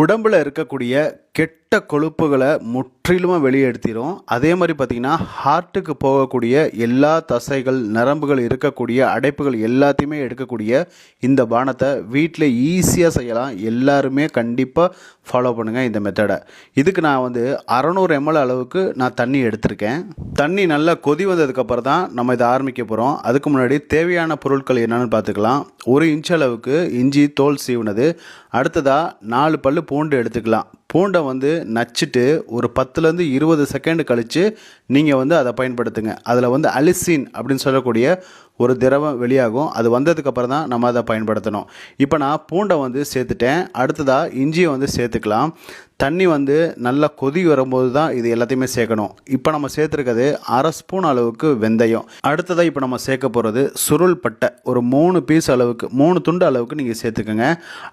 உடம்புல இருக்கக்கூடிய கெட்ட கொழுப்புகளை முற்றிலுமா வெளியே எடுத்திரும். அதே மாதிரி பார்த்திங்கன்னா ஹார்ட்டுக்கு போகக்கூடிய எல்லா தசைகள் நரம்புகள் இருக்கக்கூடிய அடைப்புகள் எல்லாத்தையுமே எடுக்கக்கூடிய இந்த பானத்தை வீட்டில் ஈஸியாக செய்யலாம். எல்லாருமே கண்டிப்பாக ஃபாலோ பண்ணுங்கள் இந்த மெத்தடை. இதுக்கு நான் 600 ml அளவுக்கு நான் தண்ணி எடுத்திருக்கேன். தண்ணி நல்லா கொதி வந்ததுக்கப்புறம் தான் நம்ம இதை ஆரம்பிக்க போகிறோம். அதுக்கு முன்னாடி தேவையான பொருட்கள் என்னென்னு பார்த்துக்கலாம். 1 இன்ச் அளவுக்கு இஞ்சி தோல் சீவுனது, அடுத்ததாக 4 பல்லு பூண்டு எடுத்துக்கலாம். பூண்டை நச்சுட்டு ஒரு 10லேருந்து 20 செகண்ட் கழித்து நீங்கள் அதை பயன்படுத்துங்க. அதில் அலிசின் அப்படின்னு சொல்லக்கூடிய ஒரு திரவம் வெளியாகும். அது வந்ததுக்கப்புறம் தான் நம்ம அதை பயன்படுத்தணும். இப்போ நான் பூண்டை சேர்த்துட்டேன். அடுத்ததாக இஞ்சியை சேர்த்துக்கலாம். தண்ணி நல்லா கொதி வரும்போது தான் இது எல்லாத்தையுமே சேர்க்கணும். இப்போ நம்ம சேர்த்துருக்கிறது 1/2 ஸ்பூன் அளவுக்கு வெந்தயம். அடுத்ததாக இப்போ நம்ம சேர்க்க போகிறது சுருள் பட்டை ஒரு 3 பீஸ் அளவுக்கு 3 துண்டு அளவுக்கு நீங்கள் சேர்த்துக்கோங்க.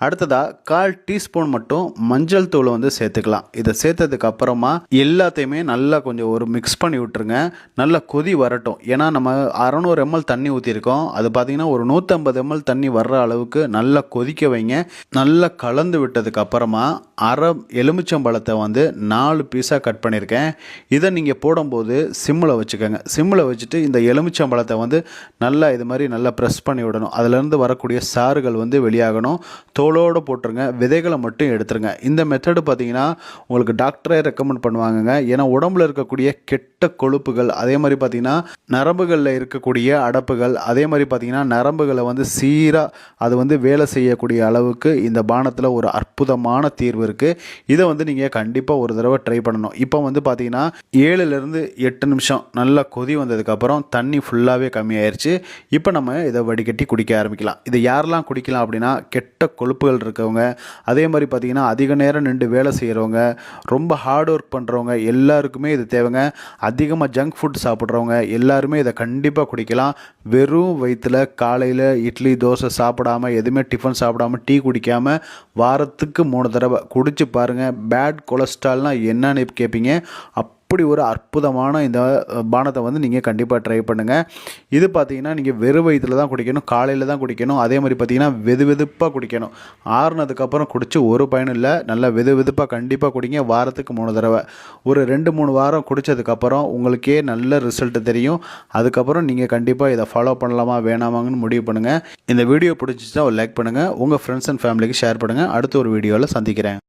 அடுத்ததாக 1/4 டீஸ்பூன் மட்டும் மஞ்சள் தூள் சேர்த்துக்கலாம். இதை சேர்த்ததுக்கு அப்புறமா எல்லாத்தையுமே நல்லா கொஞ்சம் ஒரு மிக்ஸ் பண்ணி விட்டுருங்க. நல்லா கொதி வரட்டும். ஏன்னா நம்ம 600 ml தண்ணி ஊற்றிருக்கோம். அது பார்த்திங்கன்னா ஒரு 150 ml தண்ணி வர்ற அளவுக்கு நல்லா கொதிக்க வைங்க. நல்லா கலந்து விட்டதுக்கு அப்புறமா அரை எலுமிச்சம்பழத்தை 4 பீஸாக கட் பண்ணியிருக்கேன். இதை நீங்கள் போடும்போது சிம்மில் வச்சுக்கோங்க. சிம்மில் வச்சுட்டு இந்த எலுமிச்சம்பழத்தை நல்லா இது மாதிரி நல்லா ப்ரெஸ் பண்ணி விடணும். அதிலேருந்து வரக்கூடிய சாறுகள் வெளியாகணும். தோலோடு போட்டுருங்க. விதைகளை மட்டும் எடுத்துருங்க. இந்த மெத்தடு பார்த்திங்கன்னா உங்களுக்கு டாக்டரே ரெக்கமெண்ட் பண்ணுவாங்கங்க. ஏன்னா உடம்புல இருக்கக்கூடிய கெட்ட கொழுப்புகள், அதே மாதிரி பார்த்திங்கன்னா நரம்புகளில் இருக்கக்கூடிய அடப்புகள், அதே மாதிரி பார்த்திங்கன்னா நரம்புகளை சீராக அது வேலை செய்யக்கூடிய அளவுக்கு இந்த பானத்தில் ஒரு அற்புதமான தீர்வு இருக்குது. இதை நீங்கள் கண்டிப்பாக ஒரு தடவை ட்ரை பண்ணணும். இப்போ பார்த்தீங்கன்னா 7லேருந்து 8 நிமிஷம் நல்லா கொதி வந்ததுக்கப்புறம் தண்ணி ஃபுல்லாகவே கம்மியாயிருச்சு. இப்போ நம்ம இதை வடிகட்டி குடிக்க ஆரம்பிக்கலாம். இதை யாரெல்லாம் குடிக்கலாம் அப்படின்னா கெட்ட கொழுப்புகள் இருக்கவங்க, அதே மாதிரி பார்த்திங்கன்னா அதிக நேரம் நின்று வேலை செய்கிறவங்க, ரொம்ப ஹார்ட் ஒர்க் பண்ணுறவங்க எல்லாருக்குமே இது தேவைங்க. அதிகமாக ஜங்க் ஃபுட் சாப்பிட்றவங்க எல்லாருமே இதை கண்டிப்பாக குடிக்கலாம். வெறும் வயிற்றில் காலையில் இட்லி தோசை சாப்பிடாமல், எதுவுமே டிஃபன் சாப்பிடாமல், டீ குடிக்காமல் வாரத்துக்கு 3 தடவை குடிச்சு பாருங்கள். பேட் கொலஸ்ட்ரால்னால் என்னன்னு கேட்பீங்க. அப்படி ஒரு அற்புதமான இந்த பானத்தை நீங்கள் கண்டிப்பாக ட்ரை பண்ணுங்கள். இது பார்த்தீங்கன்னா நீங்கள் வெறும் வயிற்றில் தான் குடிக்கணும், காலையில் தான் குடிக்கணும். அதே மாதிரி பார்த்தீங்கன்னா வெதுப்பாக குடிக்கணும். ஆறுனதுக்கப்புறம் குடித்து ஒரு பயனும் இல்லை. நல்லா வெதுப்பாக கண்டிப்பாக குடிங்க. வாரத்துக்கு 3 தடவை ஒரு 2-3 வாரம் குடித்ததுக்கப்புறம் உங்களுக்கே நல்ல ரிசல்ட்டு தெரியும். அதுக்கப்புறம் நீங்கள் கண்டிப்பாக இதை ஃபாலோ பண்ணலாமா வேணாமாங்கன்னு முடிவு பண்ணுங்கள். இந்த வீடியோ பிடிச்சிச்சா ஒரு லைக் பண்ணுங்கள். உங்கள் ஃப்ரெண்ட்ஸ் அண்ட் ஃபேமிலிக்கு ஷேர் பண்ணுங்கள். அடுத்த ஒரு வீடியோவில் சந்திக்கிறேன்.